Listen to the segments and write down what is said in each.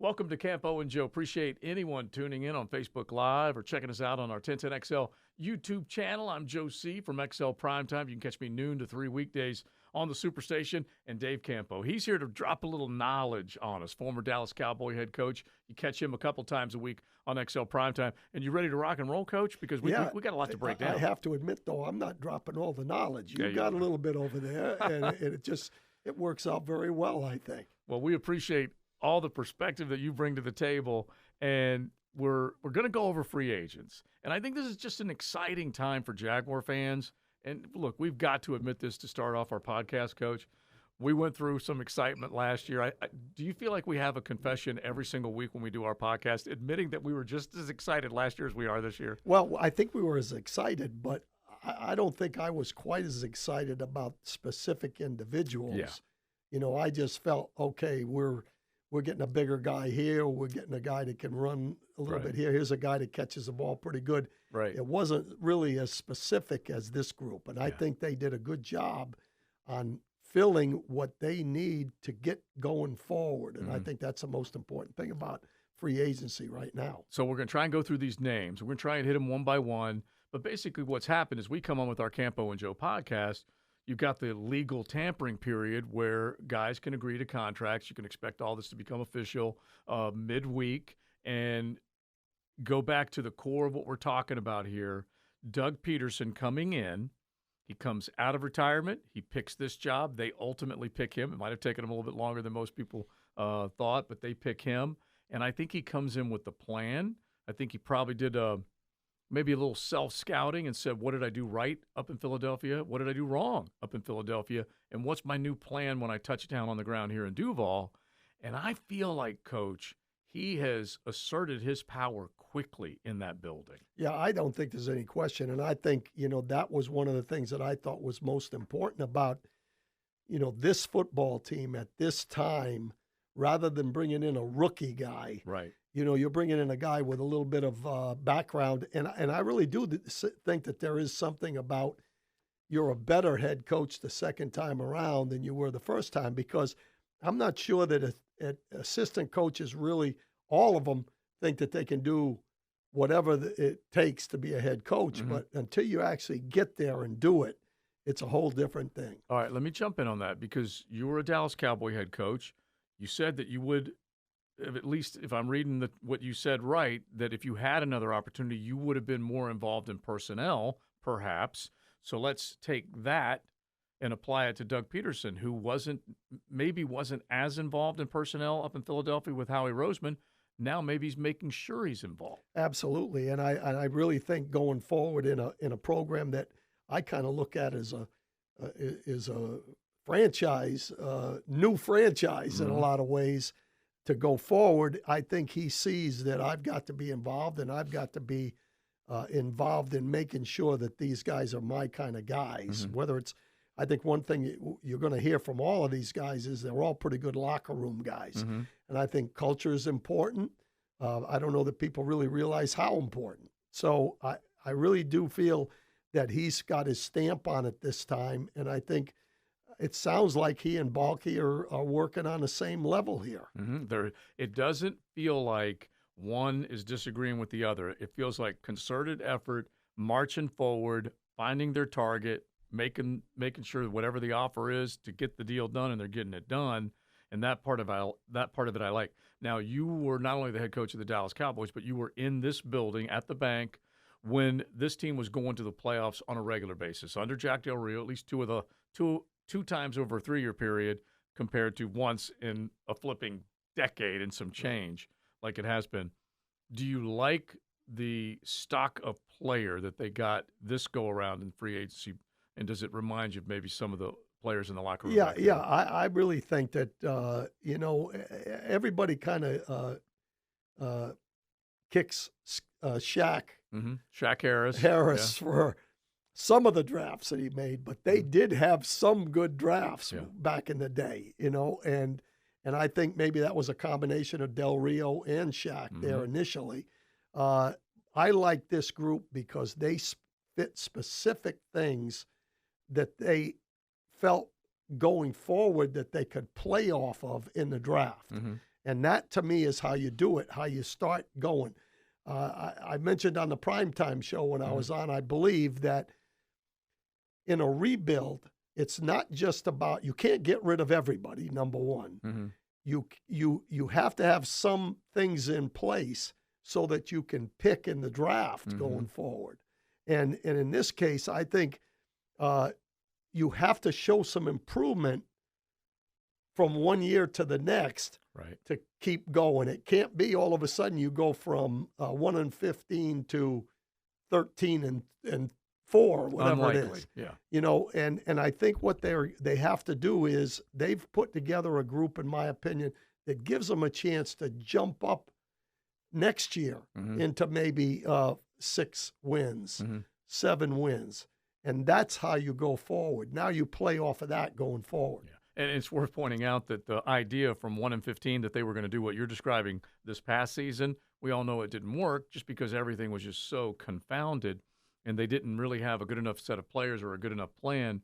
Welcome to Campo and Joe. Appreciate anyone tuning in on Facebook Live or checking us out on our 1010XL YouTube channel. I'm Joe C. from XL Primetime. You can catch me noon to 3 weekdays on the Superstation. And Dave Campo, he's here to drop a little knowledge on us. Former Dallas Cowboy head coach. You catch him a couple times a week on XL Primetime. And you ready to rock and roll, Coach? Because we got a lot to break down. I have to admit, though, I'm not dropping all the knowledge. You got a little bit over there, and it works out very well, I think. Well, we appreciate all the perspective that you bring to the table, and we're going to go over free agents. And I think this is just an exciting time for Jaguar fans. And look, we've got to admit this to start off our podcast, Coach. We went through some excitement last year. Do you feel like we have a confession every single week when we do our podcast, admitting that we were just as excited last year as we are this year? Well, I think we were as excited, but I don't think I was quite as excited about specific individuals. Yeah. You know, I just felt, okay, we're getting a bigger guy here. We're getting a guy that can run a little bit here. Here's a guy that catches the ball pretty good. Right. It wasn't really as specific as this group, and I think they did a good job on filling what they need to get going forward, and I think that's the most important thing about free agency right now. So we're going to try and go through these names. We're going to try and hit them one by one. But basically what's happened is we come on with our Campo and Joe podcast. You've got the legal tampering period where guys can agree to contracts. You can expect all this to become official midweek and go back to the core of what we're talking about here. Doug Peterson coming in. He comes out of retirement. He picks this job. They ultimately pick him. It might have taken him a little bit longer than most people thought, but they pick him. And I think he comes in with the plan. I think he probably did maybe a little self-scouting and said, what did I do right up in Philadelphia? What did I do wrong up in Philadelphia? And what's my new plan when I touch down on the ground here in Duval? And I feel like, Coach, he has asserted his power quickly in that building. Yeah, I don't think there's any question. And I think, that was one of the things that I thought was most important about, this football team at this time, rather than bringing in a rookie guy. Right. You're bringing in a guy with a little bit of background. And I really do think that there is something about you're a better head coach the second time around than you were the first time, because I'm not sure that assistant coaches really, all of them, think that they can do whatever it takes to be a head coach. But until you actually get there and do it, it's a whole different thing. All right, let me jump in on that, because you were a Dallas Cowboy head coach. You said that you would, at least if I'm reading what you said right, that if you had another opportunity, you would have been more involved in personnel, perhaps. So let's take that and apply it to Doug Peterson, who maybe wasn't as involved in personnel up in Philadelphia with Howie Roseman. Now maybe he's making sure he's involved. Absolutely, and I really think going forward in a program that I kind of look at as a franchise, new franchise in a lot of ways. To go forward, I think he sees that I've got to be involved, and I've got to be involved in making sure that these guys are my kind of guys. Whether it's, I think one thing you're going to hear from all of these guys is they're all pretty good locker room guys. And I think culture is important. I don't know that people really realize how important. So I really do feel that he's got his stamp on it this time, and I think it sounds like he and Balky are working on the same level here. It doesn't feel like one is disagreeing with the other. It feels like concerted effort, marching forward, finding their target, making sure that whatever the offer is to get the deal done, and they're getting it done. And that part of it I like. Now, you were not only the head coach of the Dallas Cowboys, but you were in this building at the bank when this team was going to the playoffs on a regular basis under Jack Del Rio, at least two times over a 3-year period, compared to once in a flipping decade and some change like it has been. Do you like the stock of player that they got this go around in free agency, and does it remind you of maybe some of the players in the locker room? Yeah. I really think that everybody kind of kicks Shaq Harris for some of the drafts that he made, but they did have some good drafts back in the day, and I think maybe that was a combination of Del Rio and Shaq there initially. I like this group because they fit specific things that they felt going forward that they could play off of in the draft. And that, to me, is how you do it, how you start going. I mentioned on the primetime show when I was on, I believe that in a rebuild, it's not just about, you can't get rid of everybody, number one. You have to have some things in place so that you can pick in the draft going forward. And in this case, I think you have to show some improvement from one year to the next to keep going. It can't be all of a sudden you go from 1-15 to 13-4, whatever Unlikely. it is. Yeah. You know, and I think what they have to do is they've put together a group, in my opinion, that gives them a chance to jump up next year into maybe 6 wins, 7 wins. And that's how you go forward. Now you play off of that going forward. Yeah. And it's worth pointing out that the idea from 1-15 that they were going to do what you're describing this past season, we all know it didn't work just because everything was just so confounded and they didn't really have a good enough set of players or a good enough plan,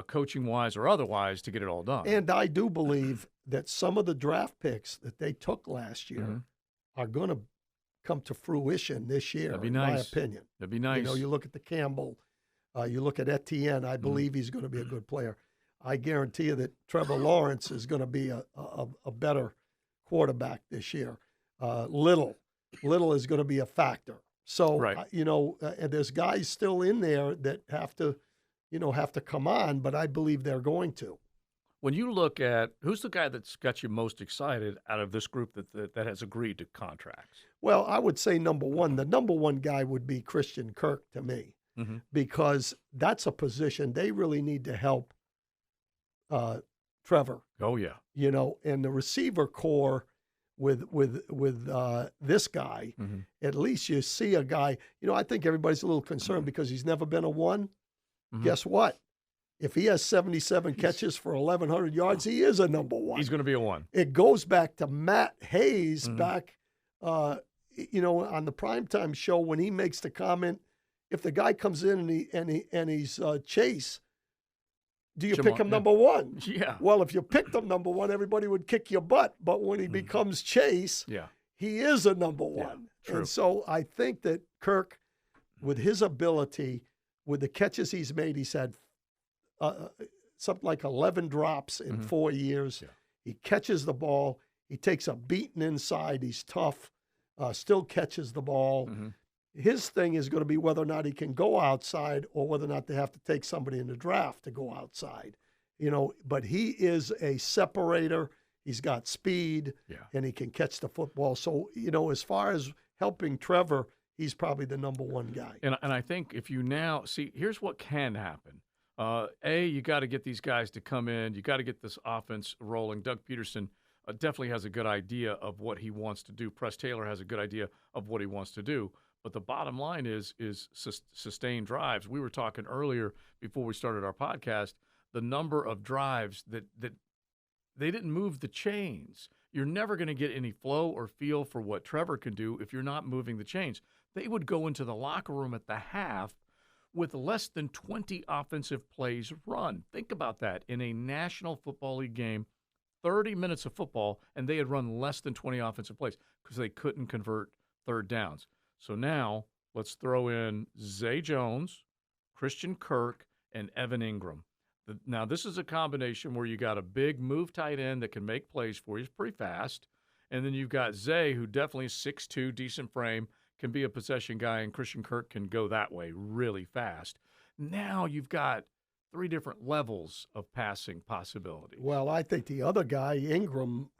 coaching-wise or otherwise, to get it all done. And I do believe that some of the draft picks that they took last year are going to come to fruition this year, That'd be in nice. my opinion. That'd be nice. You know, you look at the Campbell, you look at Etienne, I believe he's going to be a good player. I guarantee you that Trevor Lawrence is going to be a better quarterback this year. Little is going to be a factor. So, you know, and there's guys still in there that have to come on, but I believe they're going to. When you look at who's the guy that's got you most excited out of this group that has agreed to contracts? Well, I would say the number one guy would be Christian Kirk to me, because that's a position they really need to help Trevor. Oh yeah, you know, and the receiver core with this guy, at least you see a guy. You know, I think everybody's a little concerned because he's never been a one. Guess what? If he has 77 catches for 1,100 yards, he is a number one. He's going to be a one. It goes back to Matt Hayes back, you know, on the primetime show when he makes the comment, if the guy comes in and he's Chase, do you pick him number one? Yeah. Well, if you picked him number one, everybody would kick your butt. But when he becomes Chase, he is a number one. True. And so I think that Kirk, with his ability, with the catches he's made, he's had something like 11 drops in 4 years. Yeah. He catches the ball. He takes a beating inside. He's tough, still catches the ball. His thing is going to be whether or not he can go outside or whether or not they have to take somebody in the draft to go outside. You know, but he is a separator. He's got speed, and he can catch the football. So, you know, as far as helping Trevor, he's probably the number one guy. And I think if you now see, here's what can happen. You got to get these guys to come in. You got to get this offense rolling. Doug Peterson definitely has a good idea of what he wants to do. Press Taylor has a good idea of what he wants to do. But the bottom line is sustained drives. We were talking earlier before we started our podcast, the number of drives that they didn't move the chains. You're never going to get any flow or feel for what Trevor can do if you're not moving the chains. They would go into the locker room at the half with less than 20 offensive plays run. Think about that. In a National Football League game, 30 minutes of football, and they had run less than 20 offensive plays because they couldn't convert third downs. So now let's throw in Zay Jones, Christian Kirk, and Evan Ingram. Now this is a combination where you got a big move tight end that can make plays for you. He's pretty fast. And then you've got Zay, who definitely is 6'2", decent frame, can be a possession guy, and Christian Kirk can go that way really fast. Now you've got 3 different levels of passing possibility. Well, I think the other guy, Ingram,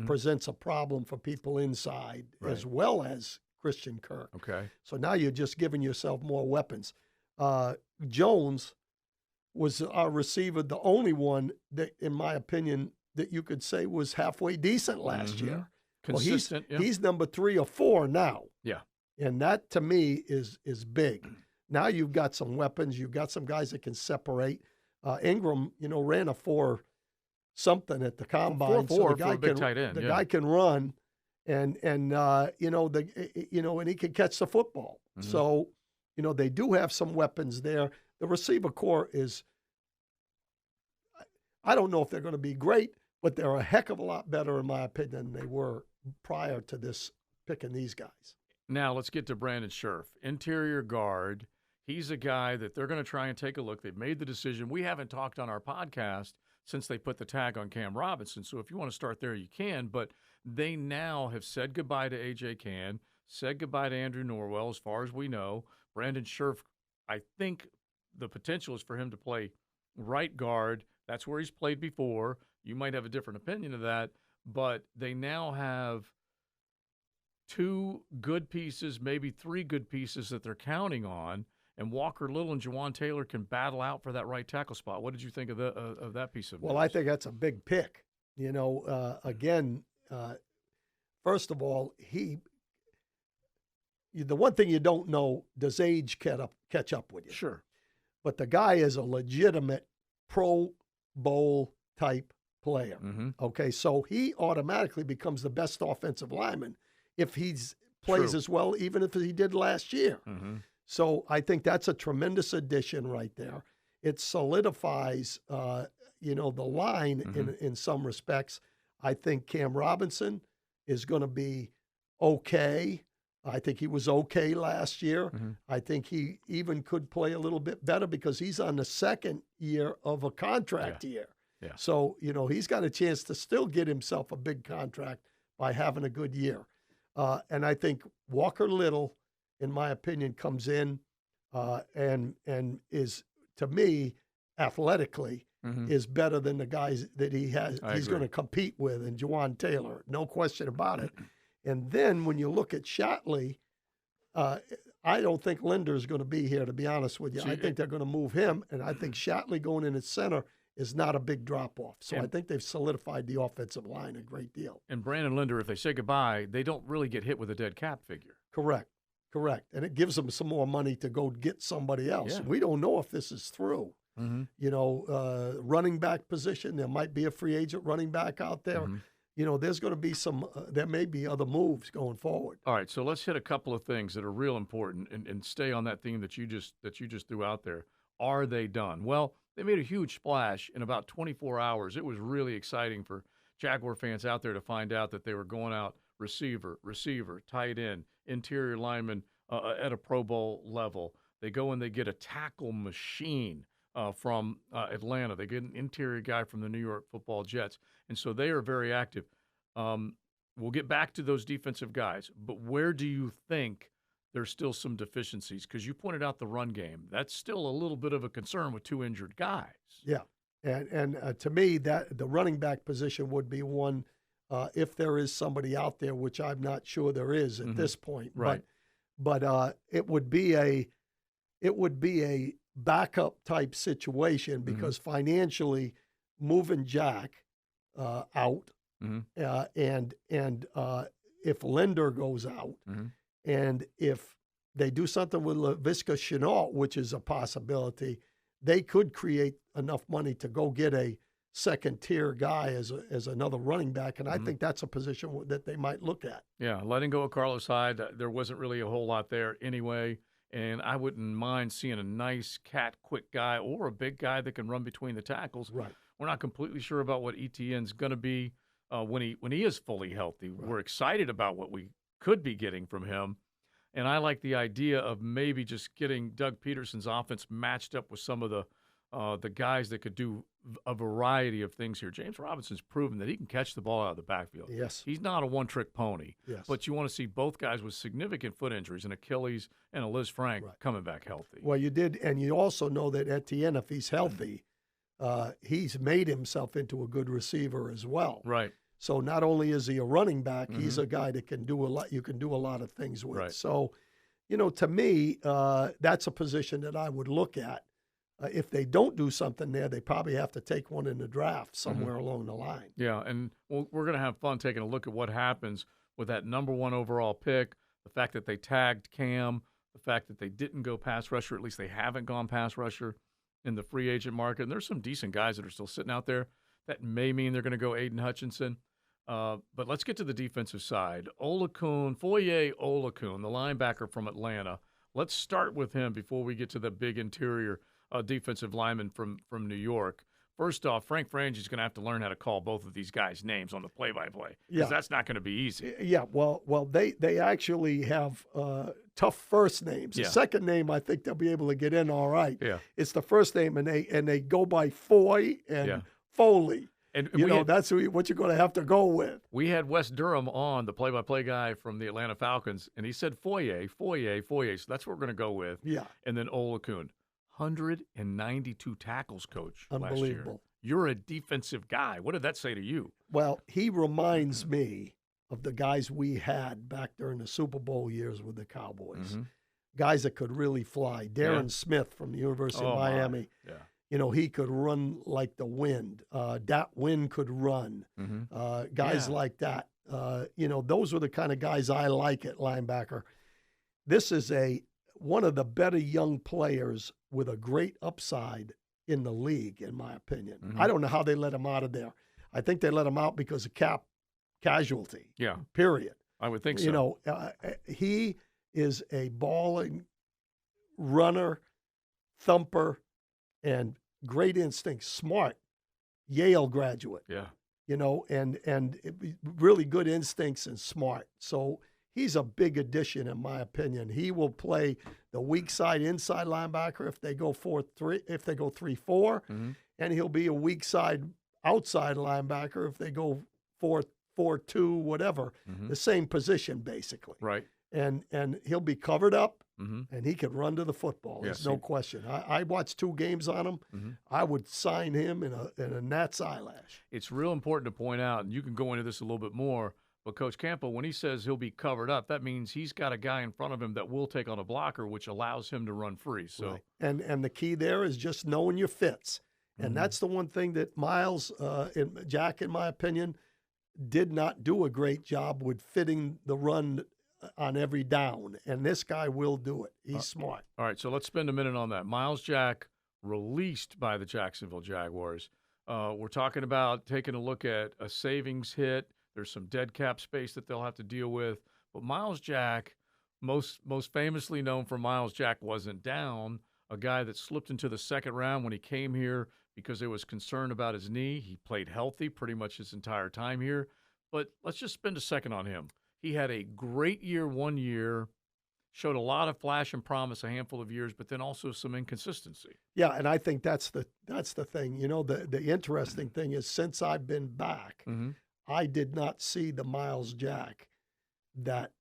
presents a problem for people inside as well as Christian Kirk. Okay. So now you're just giving yourself more weapons. Jones was our receiver, the only one that, in my opinion, that you could say was halfway decent last year. Consistent. Well, he's number 3 or 4 now. Yeah. And that, to me, is big. Now you've got some weapons. You've got some guys that can separate. Ingram, you know, ran a 4-something at the combine. 4.4 for a big tight end. The guy can run, and you know, and he can catch the football. So, you know, they do have some weapons there. The receiver core is, I don't know if they're going to be great, but they're a heck of a lot better, in my opinion, than they were prior to this picking these guys. Now let's get to Brandon Scherf, interior guard. He's a guy that they're going to try and take a look. They've made the decision. We haven't talked on our podcast since they put the tag on Cam Robinson. So if you want to start there, you can. But they now have said goodbye to A.J. Cann, said goodbye to Andrew Norwell, as far as we know. Brandon Scherf, I think the potential is for him to play right guard. That's where he's played before. You might have a different opinion of that. But they now have 2 good pieces, maybe 3 good pieces that they're counting on. And Walker Little and Jawan Taylor can battle out for that right tackle spot. What did you think of that piece of news? Well, I think that's a big pick. Again, first of all, the one thing you don't know, does age catch up with you? Sure. But the guy is a legitimate Pro Bowl type player. Mm-hmm. Okay, so he automatically becomes the best offensive lineman if he plays as well, even if he did last year. Mm-hmm. So I think that's a tremendous addition right there. It solidifies, the line in some respects. I think Cam Robinson is going to be okay. I think he was okay last year. Mm-hmm. I think he even could play a little bit better because he's on the second year of a contract year. Yeah. So, he's got a chance to still get himself a big contract by having a good year. And I think Walker Little, in my opinion, comes in and is, to me, athletically, is better than the guys that he's going to compete with, and Jawan Taylor, no question about it. And then when you look at Shatley, I don't think Linder's going to be here, to be honest with you. I think they're going to move him, and I think Shatley going in at center is not a big drop-off. So I think they've solidified the offensive line a great deal. And Brandon Linder, if they say goodbye, they don't really get hit with a dead cap figure. Correct. And it gives them some more money to go get somebody else. Yeah. We don't know if this is through. Mm-hmm. Running back position, there might be a free agent running back out there. Mm-hmm. There's going to be there may be other moves going forward. All right, so let's hit a couple of things that are real important and stay on that theme that you just threw out there. Are they done? Well, they made a huge splash in about 24 hours. It was really exciting for Jaguar fans out there to find out that they were going out receiver, tight end, interior lineman at a Pro Bowl level. They go and they get a tackle machine from Atlanta. They get an interior guy from the New York Football Jets. And so they are very active. We'll get back to those defensive guys. But where do you think there's still some deficiencies? Because you pointed out the run game. That's still a little bit of a concern with 2 injured guys. Yeah. And to me, that the running back position would be one if there is somebody out there, which I'm not sure there is at this point. Right. But it would be a backup type situation because financially, moving Jack out, and if Linder goes out, and if they do something with Laviska Shenault, which is a possibility, they could create enough money to go get a second-tier guy as another running back, and I think that's a position that they might look at. Yeah, letting go of Carlos Hyde, there wasn't really a whole lot there anyway, and I wouldn't mind seeing a nice quick guy or a big guy that can run between the tackles. Right. We're not completely sure about what Etienne's going to be when he is fully healthy. Right. We're excited about what we could be getting from him, and I like the idea of maybe just getting Doug Peterson's offense matched up with some of the guys that could do a variety of things here. James Robinson's proven that he can catch the ball out of the backfield. Yes. He's not a one-trick pony. Yes. But you want to see both guys with significant foot injuries, an Achilles and a Liz Frank, coming back healthy. Well, you did, and you also know that Etienne, if he's healthy, he's made himself into a good receiver as well. Right. So not only is he a running back, he's a guy that can do a lot. You can do a lot of things with. Right. So, to me, that's a position that I would look at. If they don't do something there, they probably have to take one in the draft somewhere along the line. Yeah, and we're going to have fun taking a look at what happens with that number 1 overall pick, the fact that they tagged Cam, the fact that they didn't go pass rusher, at least they haven't gone pass rusher in the free agent market. And there's some decent guys that are still sitting out there. That may mean they're going to go Aiden Hutchinson. But let's get to the defensive side. Foye Olakun, the linebacker from Atlanta. Let's start with him before we get to the big interior defensive lineman from New York. First off, Frank Frangi's going to have to learn how to call both of these guys' names on the play-by-play because Yeah. that's not going to be easy. Yeah, well, they actually have tough first names. Yeah. The second name, I think they'll be able to get in all right. Yeah. It's the first name, and they go by Foy and Yeah. Foley. And That's what you're going to have to go with. we had Wes Durham on, the play-by-play guy from the Atlanta Falcons, and he said Foye. So that's what we're going to go with. Yeah, And then Olakun, 192 tackles, Coach, last year. unbelievable. You're a defensive guy. What did that say to you? Well, he reminds me of the guys we had back during the Super Bowl years with the Cowboys. Mhm. Guys that could really fly. Darren Smith from the University of Miami. Yeah. He could run like the wind. Dat Wynn could run. Mm-hmm. Guys like that. Those were the kind of guys I like at linebacker. This is one of the better young players with a great upside in the league, in my opinion. Mhm. I don't know how they let him out of there. I think they let him out because of cap casualty. Yeah. Period. I would think so. He is a balling runner, thumper, and great instinct, smart, Yale graduate. Yeah. And really good instincts and smart. So he's a big addition, in my opinion. He will play the weak side inside linebacker if they go 4-3, if they go 3-4, Mhm. and he'll be a weak side outside linebacker if they go 4-4-2, whatever, Mhm. the same position basically. Right. And he'll be covered up, Mhm. and he could run to the football. Yeah, There's no question. I watched 2 games on him. Mhm. I would sign him in a gnat's eyelash. It's real important to point out, and you can go into this a little bit more, but Coach Campo, when he says he'll be covered up, that means he's got a guy in front of him that will take on a blocker, which allows him to run free. So, Right. And the key there is just knowing your fits. And Mhm. that's the one thing that Myles and Jack, in my opinion, did not do a great job with fitting the run on every down. And this guy will do it. He's smart. all right, so let's spend a minute on that. Myles Jack released by the Jacksonville Jaguars. We're talking about taking a look at a savings hit. There's some dead cap space that they'll have to deal with. But Myles Jack, most famously known for Myles Jack Wasn't Down, a guy that slipped into the second round when he came here because there was concern about his knee. He played healthy pretty much his entire time here. But let's just spend a second on him. He had a great year one year, showed a lot of flash and promise a handful of years, but then also some inconsistency. Yeah, and I think that's the thing. The interesting thing is since I've been back, Mm-hmm. I did not see the Myles Jack that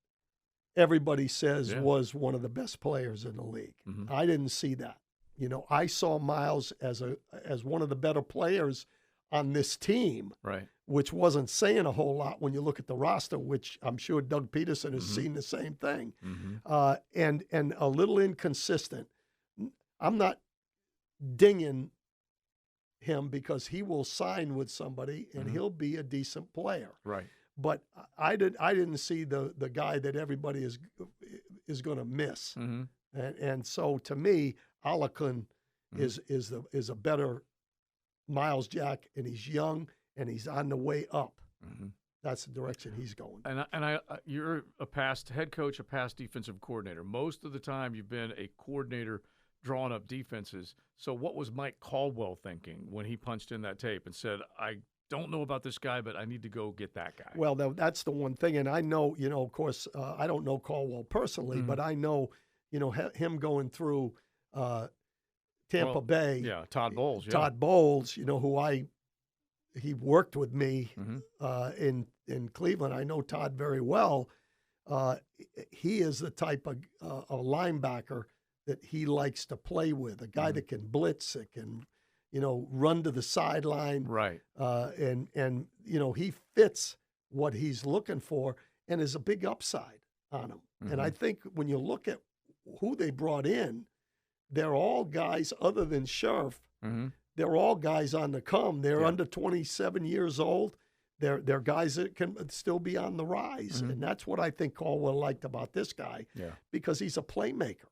everybody says was one of the best players in the league. Mm-hmm. I didn't see that. I saw Myles as one of the better players on this team, Right. which wasn't saying a whole lot when you look at the roster, which I'm sure Doug Peterson has Mhm. seen the same thing. Mm-hmm. And a little inconsistent. I'm not dinging him because he will sign with somebody and Mhm. he'll be a decent player. Right. But I didn't see the guy that everybody is going to miss. Mm-hmm. And so to me, Alakun Mhm. is a better Myles Jack, and he's young and he's on the way up. Mm-hmm. That's the direction he's going. And you're a past head coach, a past defensive coordinator. Most of the time, you've been a coordinator drawing up defenses. So, what was Mike Caldwell thinking when he punched in that tape and said, "I don't know about this guy, but I need to go get that guy"? Well, that's the one thing, and I know, of course, I don't know Caldwell personally, Mhm. but I know, him going through Tampa Bay. Yeah, Todd Bowles. Yeah. Todd Bowles, he worked with me Mhm. in Cleveland. I know Todd very well. He is the type of a linebacker that he likes to play with, a guy Mhm. that can blitz, that can, run to the sideline, Right. and he fits what he's looking for, and is a big upside on him. And I Mhm. think when you look at who they brought in, they're all guys other than Scherf. Mm-hmm. They're all guys on the come. They're Yeah. under 27 years old. They're guys that can still be on the rise. Mhm. And that's what I think Caldwell liked about this guy, Yeah. because he's a playmaker.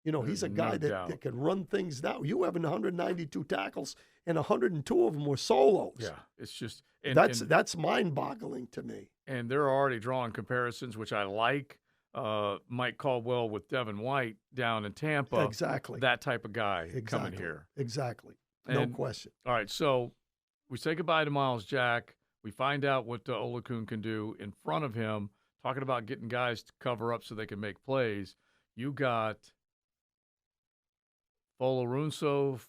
He's a There's guy no that doubt. can run things down. You have 192 tackles, and 102 of them were solos. Yeah. It's just and, That's mind-boggling to me. and they're already drawing comparisons, which I like. Mike Caldwell with Devin White down in Tampa. Exactly. That type of guy coming Exactly. here. Exactly. No question. All right, so we say goodbye to Myles Jack. We find out what Olakun can do in front of him, talking about getting guys to cover up so they can make plays. You got Folorunso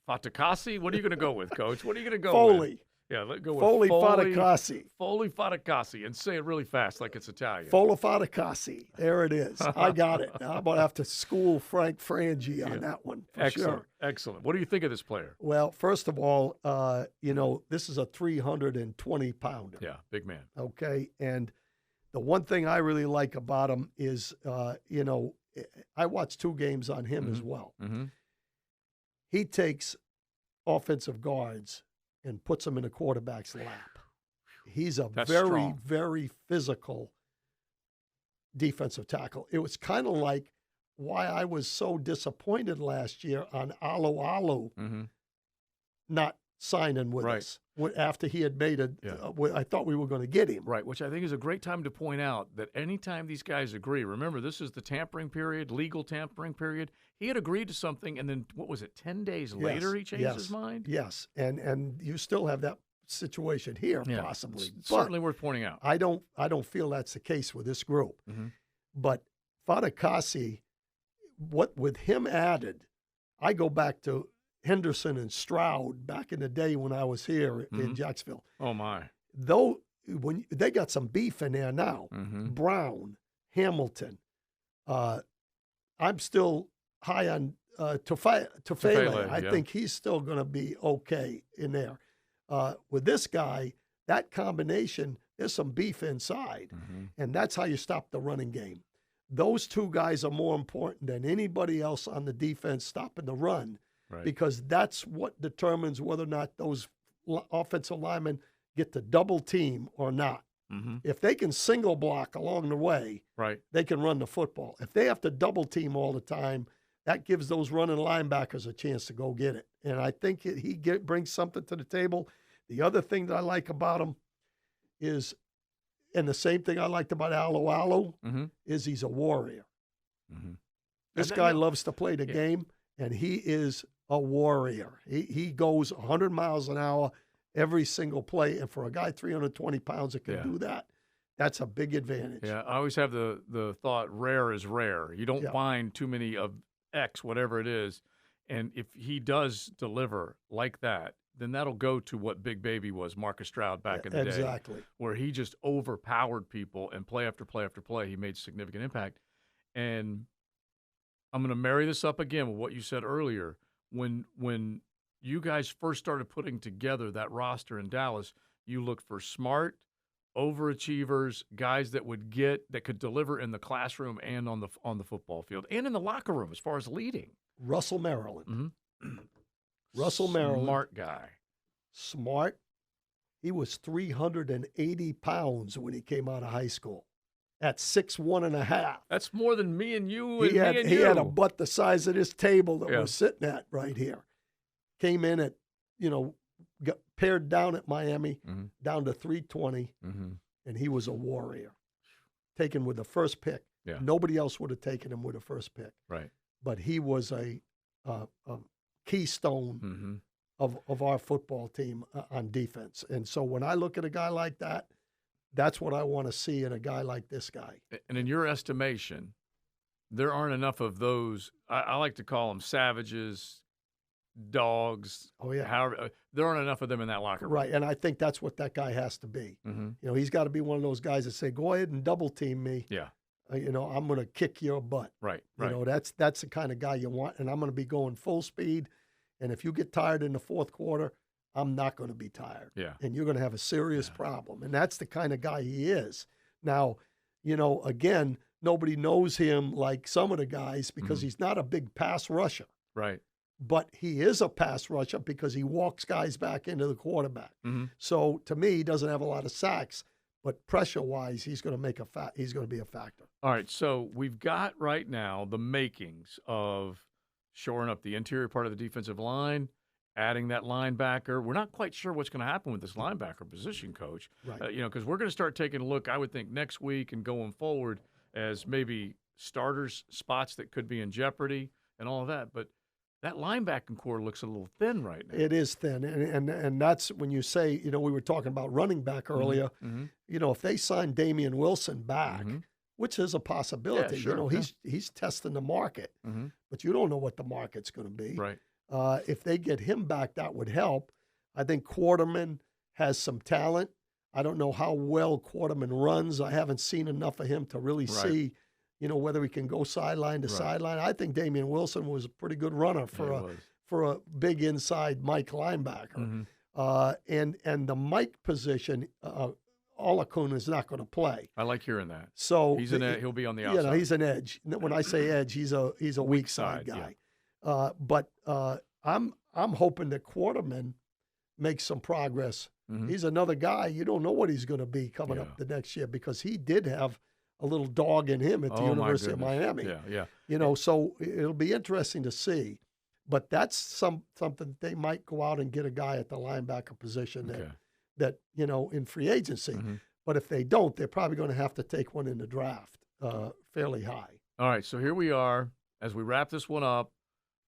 Fatakasi. What are you going to go with, Coach? What are you going to go with? Foley. Yeah, let's go with Foley Fatakasi. Foley Fatakasi. And say it really fast like it's Italian. Foley Fatakasi. There it is. I got it. I'm going to have to school Frank Frangie on that one for Excellent. sure. Excellent. What do you think of this player? Well, first of all, this is a 320-pounder. Yeah, big man. Okay, and the one thing I really like about him is, I watched 2 games on him as well. Mm-hmm. He takes offensive guards and puts them in a quarterback's lap. He's a That's very, strong. very physical defensive tackle. It was kind of like why I was so disappointed last year on Alu not signing with us after he had made I thought we were going to get him. Right, which I think is a great time to point out that anytime these guys agree, remember, this is the tampering period, legal tampering period. He had agreed to something, and then, 10 days later he changed his mind? Yes, and you still have that situation here, possibly. It's certainly worth pointing out. I don't feel that's the case with this group. But Fatakasi, what with him added, I go back to Henderson and Stroud back in the day when I was here in Jacksonville. Oh, my. Though when they got some beef in there now, Brown, Hamilton. I'm still high on Tufele. I think he's still going to be okay in there. With this guy, that combination, there's some beef inside, and that's how you stop the running game. Those 2 guys are more important than anybody else on the defense stopping the run. Right. Because that's what determines whether or not those offensive linemen get to double team or not. If they can single block along the way, they can run the football. If they have to double team all the time, that gives those running linebackers a chance to go get it. And I think he brings something to the table. The other thing that I like about him is, and the same thing I liked about Alu, is he's a warrior. This guy loves to play the game, and he is a warrior. He goes 100 miles an hour every single play, and for a guy 320 pounds that can do that, that's a big advantage. Yeah, I always have the thought, rare is rare. You don't find too many of X, whatever it is, and if he does deliver like that, then that'll go to what Big Baby was, Marcus Stroud, back in the day. Exactly. Where he just overpowered people, and play after play after play, he made significant impact. And I'm going to marry this up again with what you said earlier. When you guys first started putting together that roster in Dallas, you looked for smart, overachievers, guys that could deliver in the classroom and on the football field and in the locker room as far as leading. Russell Maryland. Russell Maryland. Smart guy. Smart. He was 380 pounds when he came out of high school. At 6'1.5". That's more than me and you He had a butt the size of this table that we're sitting at right here. Came in at, got pared down at Miami, down to 320, and he was a warrior. Taken with the first pick. Yeah. Nobody else would have taken him with the first pick. Right. But he was a keystone of our football team on defense. And so when I look at a guy like that, that's what I want to see in a guy like this guy. And in your estimation, there aren't enough of those. I like to call them savages, dogs. Oh, yeah. However, there aren't enough of them in that locker room. Right, and I think that's what that guy has to be. He's got to be one of those guys that say, go ahead and double team me. Yeah. I'm going to kick your butt. Right. That's the kind of guy you want, and I'm going to be going full speed. And if you get tired in the fourth quarter, I'm not going to be tired. Yeah. And you're going to have a serious problem. And that's the kind of guy he is. Now, again, nobody knows him like some of the guys because he's not a big pass rusher. Right. But he is a pass rusher because he walks guys back into the quarterback. So to me, he doesn't have a lot of sacks, but pressure-wise, he's going to be a factor. All right, so we've got right now the makings of shoring up the interior part of the defensive line, adding that linebacker. We're not quite sure what's going to happen with this linebacker position, Coach. Right. Because we're going to start taking a look, I would think, next week and going forward as maybe starters, spots that could be in jeopardy and all of that. But that linebacking core looks a little thin right now. It is thin, and that's when you say, we were talking about running back earlier. If they sign Damian Wilson back, which is a possibility, Yeah, sure, he's testing the market, but you don't know what the market's going to be. Right. If they get him back, that would help. I think Quarterman has some talent. I don't know how well Quarterman runs. I haven't seen enough of him to really see, whether he can go sideline to sideline. I think Damian Wilson was a pretty good runner for a big inside Mike linebacker. And the Mike position, Olakun is not going to play. I like hearing that. So he'll be on the outside. He's an edge. When I say edge, he's a weak side guy. Yeah. But I'm hoping that Quarterman makes some progress. He's another guy. You don't know what he's going to be coming up the next year, because he did have a little dog in him at the University of Miami. So it'll be interesting to see. But that's something they might go out and get a guy at the linebacker position that in free agency. But if they don't, they're probably going to have to take one in the draft fairly high. All right, so here we are. As we wrap this one up,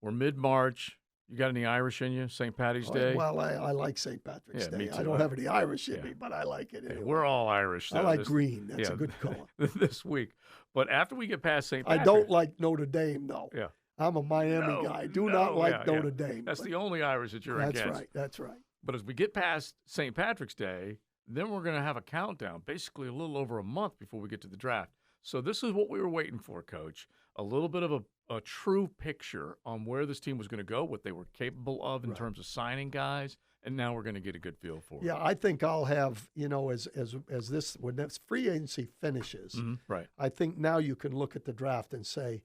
we're mid-March. You got any Irish in you? St. Patty's Day? Well, I like St. Patrick's Day. Me too. I don't have any Irish in me, but I like it anyway. We're all Irish. I like green. That's a good color. This week. But after we get past St. Patrick's. I don't like Notre Dame, though. Yeah. I'm a Miami guy. I do not like Notre Dame. That's the only Irish that you're against. That's right. But as we get past St. Patrick's Day, then we're going to have a countdown, basically a little over a month before we get to the draft. So this is what we were waiting for, Coach. A little bit of a true picture on where this team was going to go, what they were capable of in terms of signing guys, and now we're going to get a good feel for it. Yeah, I think I'll have, as this, when this free agency finishes, I think now you can look at the draft and say,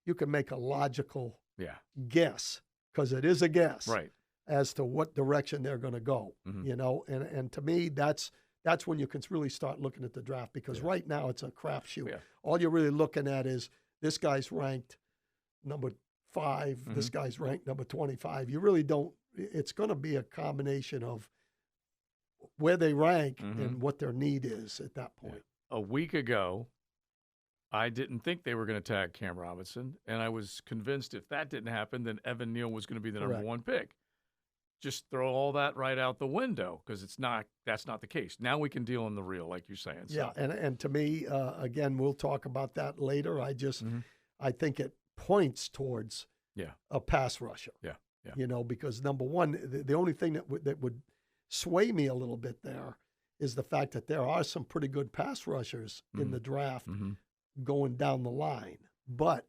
you can make a logical guess, because it is a guess, as to what direction they're going to go, and to me, that's when you can really start looking at the draft, because right now it's a crapshoot. Yeah. All you're really looking at is this guy's ranked number 5, this guy's ranked number 25. You really don't. It's going to be a combination of where they rank and what their need is at that point. A week ago, I didn't think they were going to tag Cam Robinson, and I was convinced if that didn't happen, then Evan Neal was going to be the number 1 pick. Just throw all that right out the window, because that's not the case. Now we can deal in the real, like you're saying. So. Yeah, and to me, again, we'll talk about that later. I think it points towards a pass rusher. Yeah. Because number one, the only thing that would sway me a little bit there is the fact that there are some pretty good pass rushers in the draft going down the line. But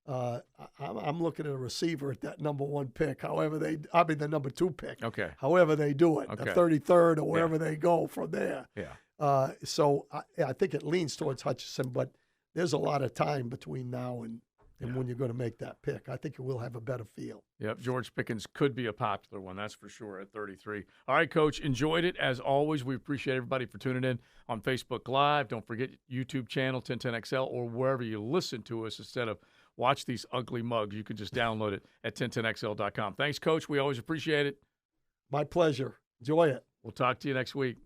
I'm looking at a receiver at that number 1 pick. The number 2 pick. Okay. However they do it, the 33rd or wherever they go from there. Yeah. So I think it leans towards Hutchinson, but there's a lot of time between now and when you're going to make that pick. I think you will have a better feel. Yep, George Pickens could be a popular one, that's for sure, at 33. All right, Coach, enjoyed it. As always, we appreciate everybody for tuning in on Facebook Live. Don't forget YouTube channel, 1010XL, or wherever you listen to us instead of watch these ugly mugs. You can just download it at 1010XL.com. Thanks, Coach. We always appreciate it. My pleasure. Enjoy it. We'll talk to you next week.